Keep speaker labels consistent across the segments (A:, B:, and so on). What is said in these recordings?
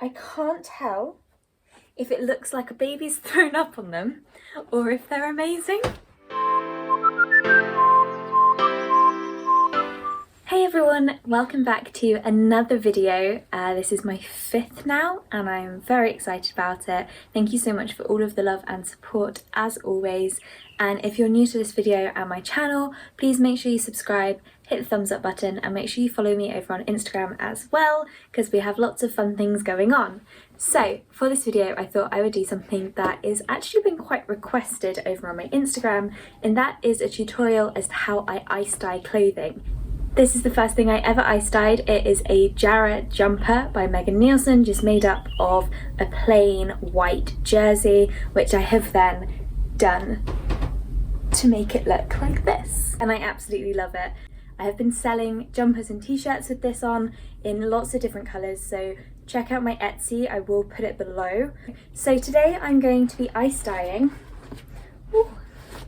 A: I can't tell if it looks like a baby's thrown up on them or if they're amazing. Hey everyone, welcome back to another video. This is my 5th now and I'm very excited about it. Thank you so much for all of the love and support as always. And if you're new to this video and my channel, please make sure you subscribe, hit the thumbs up button and make sure you follow me over on Instagram as well because we have lots of fun things going on. So for this video I thought I would do something that is actually been quite requested over on my Instagram, and that is a tutorial as to how I ice dye clothing. This is the first thing I ever ice dyed. It is a Jarrah jumper by Megan Nielsen, just made up of a plain white jersey, which I have then done to make it look like this. And I absolutely love it. I have been selling jumpers and t-shirts with this on in lots of different colours, so check out my Etsy, I will put it below. So today I'm going to be ice dyeing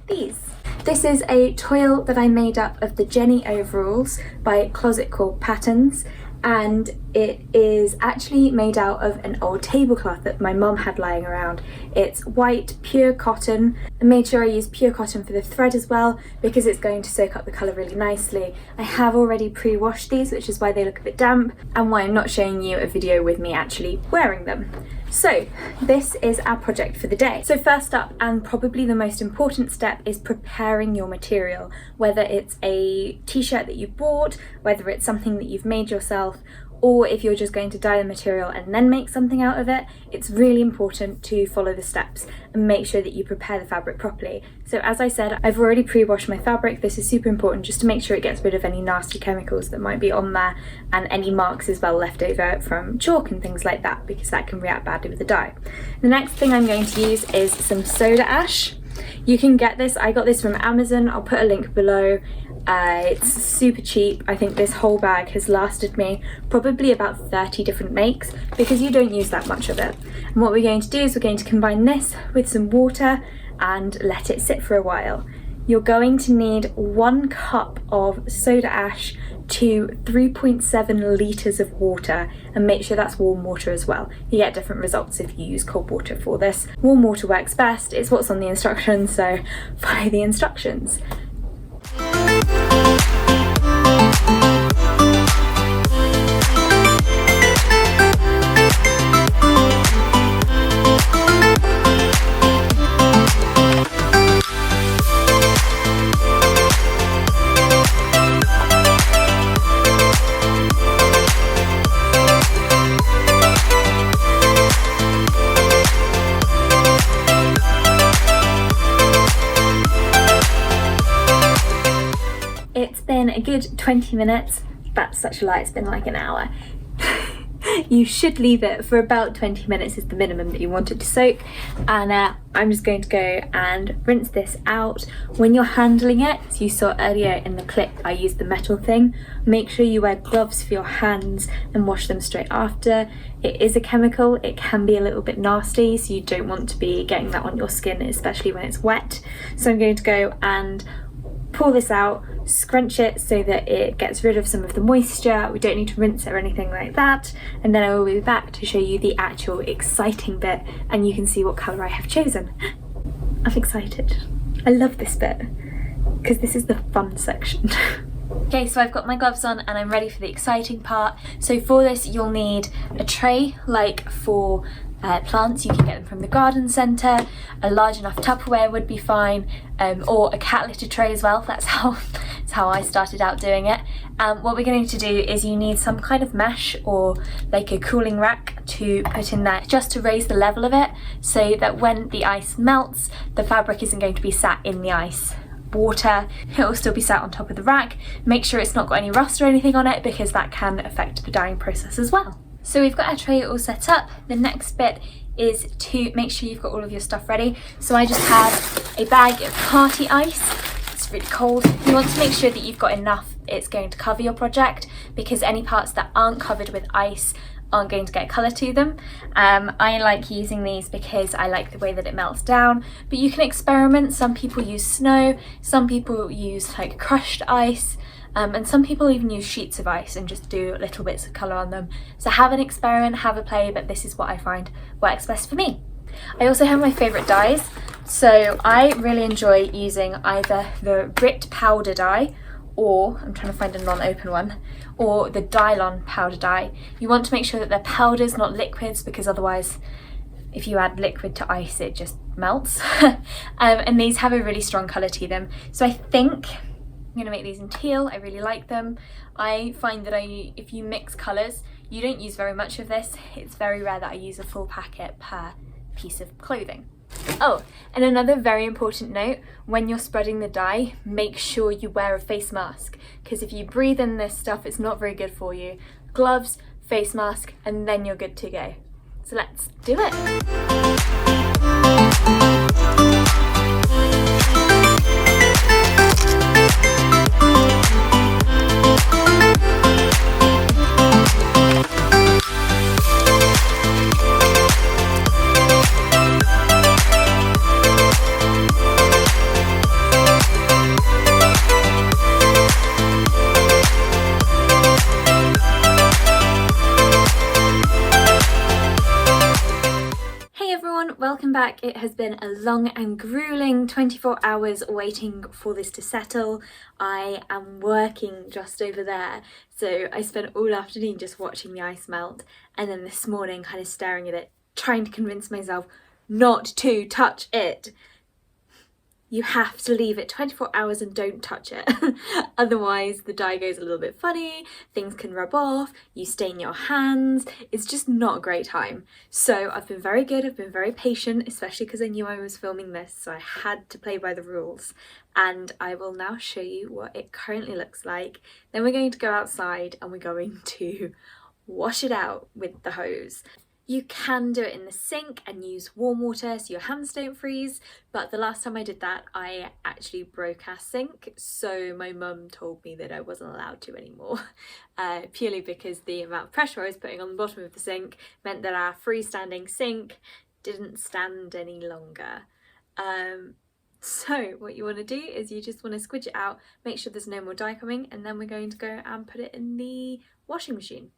A: these. This is a toil that I made up of the Jenny overalls by Closet Core Patterns, and it is actually made out of an old tablecloth that my mum had lying around. It's white, pure cotton. I made sure I used pure cotton for the thread as well because it's going to soak up the colour really nicely. I have already pre-washed these, which is why they look a bit damp and why I'm not showing you a video with me actually wearing them. So this is our project for the day. So first up, and probably the most important step, is preparing your material. Whether it's a t-shirt that you bought, whether it's something that you've made yourself, or if you're just going to dye the material and then make something out of it, it's really important to follow the steps and make sure that you prepare the fabric properly. So as I said, I've already pre-washed my fabric. This is super important just to make sure it gets rid of any nasty chemicals that might be on there and any marks as well left over from chalk and things like that, because that can react badly with the dye. The next thing I'm going to use is some soda ash. You can get this, I got this from Amazon, I'll put a link below. It's super cheap. I think this whole bag has lasted me probably about 30 different makes because you don't use that much of it. And what we're going to do is we're going to combine this with some water and let it sit for a while. You're going to need 1 cup of soda ash to 3.7 litres of water, and make sure that's warm water as well. You get different results if you use cold water for this. Warm water works best, it's what's on the instructions, so follow the instructions. It's been a good 20 minutes, that's such a lie, it's been like an hour. You should leave it for about 20 minutes is the minimum that you want it to soak, and I'm just going to go and rinse this out. When you're handling it, as you saw earlier in the clip, I used the metal thing. Make sure you wear gloves for your hands and wash them straight after. It is a chemical, it can be a little bit nasty, so you don't want to be getting that on your skin, especially when it's wet. So I'm going to go and pull this out, scrunch it so that it gets rid of some of the moisture. We don't need to rinse it or anything like that, and then I will be back to show you the actual exciting bit and you can see what colour I have chosen. I'm excited. I love this bit because this is the fun section. Okay, so I've got my gloves on and I'm ready for the exciting part. So for this you'll need a tray, like for plants, you can get them from the garden centre. A large enough Tupperware would be fine, or a cat litter tray as well. That's how I started out doing it. What we're going to do is you need some kind of mesh or like a cooling rack to put in there, just to raise the level of it so that when the ice melts, the fabric isn't going to be sat in the ice water, it will still be sat on top of the rack. Make sure it's not got any rust or anything on it because that can affect the dyeing process as well. So we've got our tray all set up. The next bit is to make sure you've got all of your stuff ready. So I just have a bag of party ice. It's really cold. You want to make sure that you've got enough. It's going to cover your project because any parts that aren't covered with ice aren't going to get colour to them. I like using these because I like the way that it melts down, but you can experiment. Some people use snow, some people use like crushed ice. and some people even use sheets of ice and just do little bits of colour on them. So have an experiment, have a play, but this is what I find works best for me. I also have my favourite dyes, so I really enjoy using either the Rit powder dye, or I'm trying to find a non-open one, or the Dylon powder dye. You want to make sure that they're powders, not liquids, because otherwise if you add liquid to ice it just melts. And these have a really strong colour to them, so I think I'm going to make these in teal. I really like them. I find that if you mix colours, you don't use very much of this. It's very rare that I use a full packet per piece of clothing. Oh, and another very important note, when you're spreading the dye, make sure you wear a face mask, because if you breathe in this stuff, it's not very good for you. Gloves, face mask, and then you're good to go. So let's do it. Welcome back. It has been a long and grueling 24 hours waiting for this to settle. I am working just over there, so I spent all afternoon just watching the ice melt, and then this morning kind of staring at it, trying to convince myself not to touch it. You have to leave it 24 hours and don't touch it. Otherwise the dye goes a little bit funny, things can rub off, you stain your hands. It's just not a great time. So I've been very good, I've been very patient, especially because I knew I was filming this, so I had to play by the rules. And I will now show you what it currently looks like. Then we're going to go outside and we're going to wash it out with the hose. You can do it in the sink and use warm water so your hands don't freeze, but the last time I did that I actually broke our sink, so my mum told me that I wasn't allowed to anymore, purely because the amount of pressure I was putting on the bottom of the sink meant that our freestanding sink didn't stand any longer. So what you want to do is you just want to squidge it out, make sure there's no more dye coming, and then we're going to go and put it in the washing machine.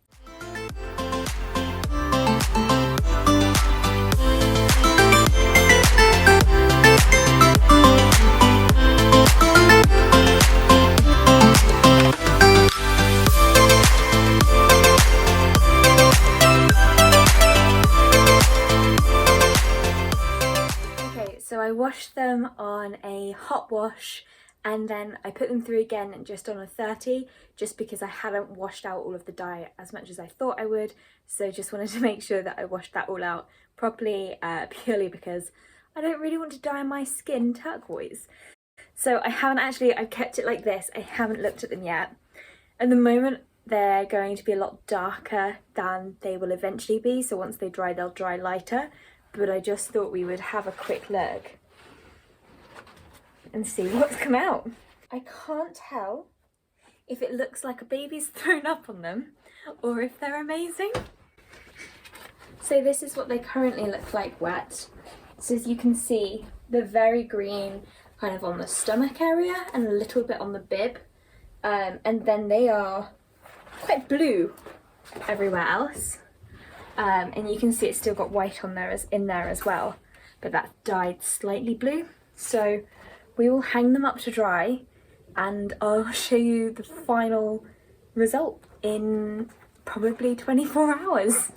A: So I washed them on a hot wash, and then I put them through again just on a 30, just because I hadn't washed out all of the dye as much as I thought I would. So just wanted to make sure that I washed that all out properly, purely because I don't really want to dye my skin turquoise. So I've kept it like this. I haven't looked at them yet. At the moment, they're going to be a lot darker than they will eventually be. So once they dry, they'll dry lighter. But I just thought we would have a quick look and see what's come out. I can't tell if it looks like a baby's thrown up on them or if they're amazing. So this is what they currently look like wet. So as you can see, they're very green kind of on the stomach area and a little bit on the bib, and then they are quite blue everywhere else. And you can see it's still got white on there in there as well, but that's dyed slightly blue. So we will hang them up to dry and I'll show you the final result in probably 24 hours.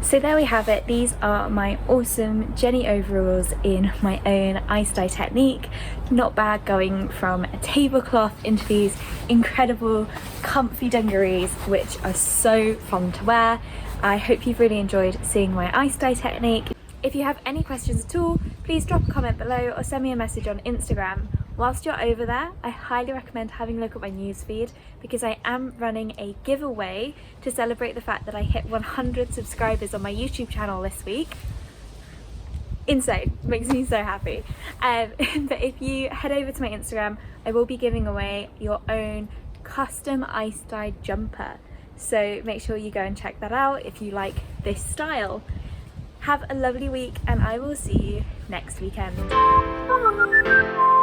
A: So there we have it. These are my awesome Jenny overalls in my own ice dye technique. not bad going from a tablecloth into these incredible comfy dungarees, which are so fun to wear. I hope you've really enjoyed seeing my ice dye technique. If you have any questions at all, please drop a comment below or send me a message on Instagram. Whilst you're over there, I highly recommend having a look at my newsfeed because I am running a giveaway to celebrate the fact that I hit 100 subscribers on my YouTube channel this week. Insane, makes me so happy. But if you head over to my Instagram, I will be giving away your own custom ice dye jumper. So make sure you go and check that out if you like this style. Have a lovely week and I will see you next weekend. Bye.